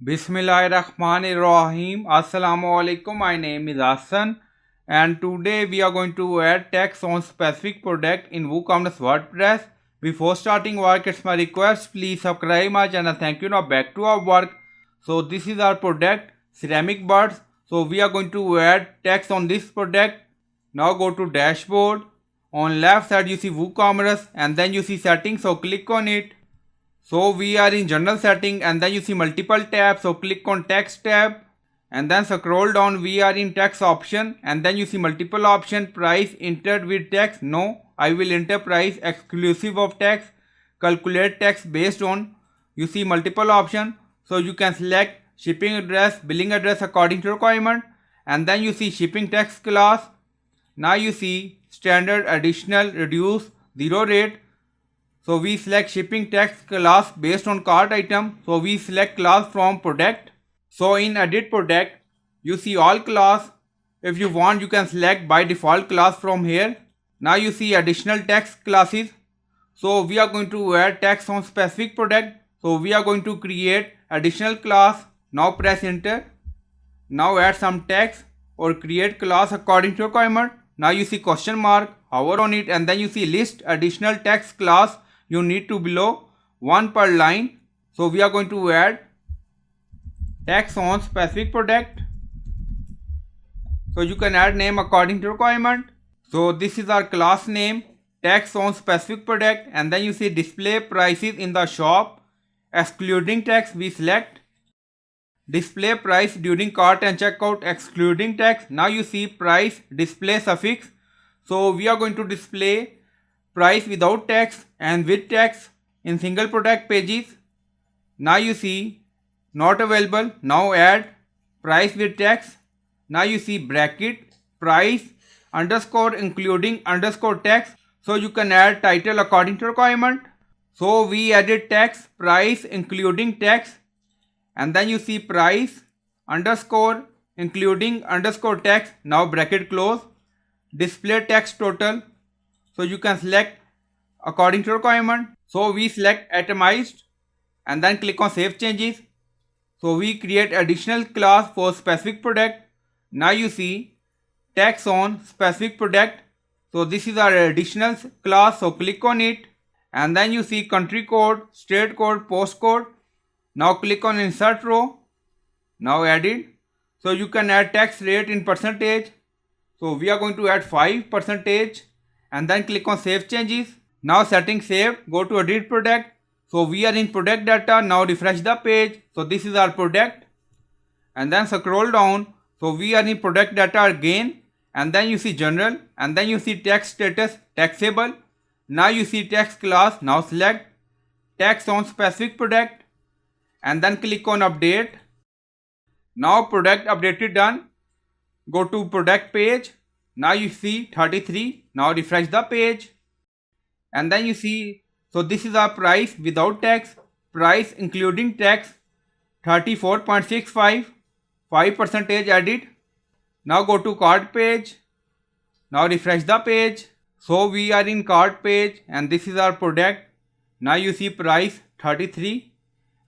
Bismillahirrahmanirrahim. Assalamu alaikum. My name is Hassan and today we are going to add text on specific product in WooCommerce WordPress. Before starting work, it's my request, please subscribe my channel. Thank you. Now back to our work. So this is our product, ceramic birds. So we are going to add text on this product. Now go to dashboard. On left side you see WooCommerce and then you see settings. So click on it. So we are in general setting and then you see multiple tabs. So click on text tab and then scroll down. We are in text option and then you see multiple option. Price entered with text. No, I will enter price exclusive of text. Calculate text based on. You see multiple option. So you can select shipping address, billing address according to requirement. And then you see shipping text class. Now you see standard, additional, reduce, zero rate. So we select shipping text class based on cart item. So we select class from product. So in edit product, you see all class. If you want, you can select by default class from here. Now you see additional text classes. So we are going to add text on specific product. So we are going to create additional class. Now press enter. Now add some text or create class according to requirement. Now you see question mark, hover on it and then you see list additional text class. You need to below one per line. So we are going to add text on specific product. So you can add name according to requirement. So this is our class name, text on specific product, and then you see display prices in the shop. Excluding text, we select display price during cart and checkout excluding text. Now you see price display suffix. So we are going to display price without text and with text in single product pages. Now you see not available. Now add price with text. Now you see bracket price underscore including underscore text. So you can add title according to requirement. So we added text price including text and then you see price underscore including underscore text. Now bracket close. Display text total. So you can select according to requirement. So we select atomized and then click on save changes. So we create additional class for specific product. Now you see text on specific product. So this is our additional class. So click on it and then you see country code, state code, postcode. Now click on insert row. Now add it. So you can add text rate in percentage. So we are going to add 5% and then click on save changes. Now settings saved, go to edit product. So we are in product data. Now refresh the page. So this is our product and then scroll down. So we are in product data again and then you see general and then you see text status taxable. Now you see text class. Now select text on specific product and then click on update. Now product updated done. Go to product page. Now you see 33. Now refresh the page and then you see, so this is our price without tax, price including tax 34.65, 5% added. Now go to cart page. Now refresh the page. So we are in cart page and this is our product. Now you see price 33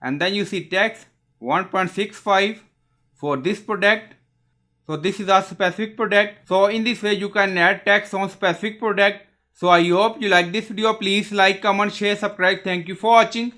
and then you see tax 1.65 for this product. So this is our specific product. So in this way you can add text on specific product. So I hope you like this video. Please like, comment, share, subscribe. Thank you for watching.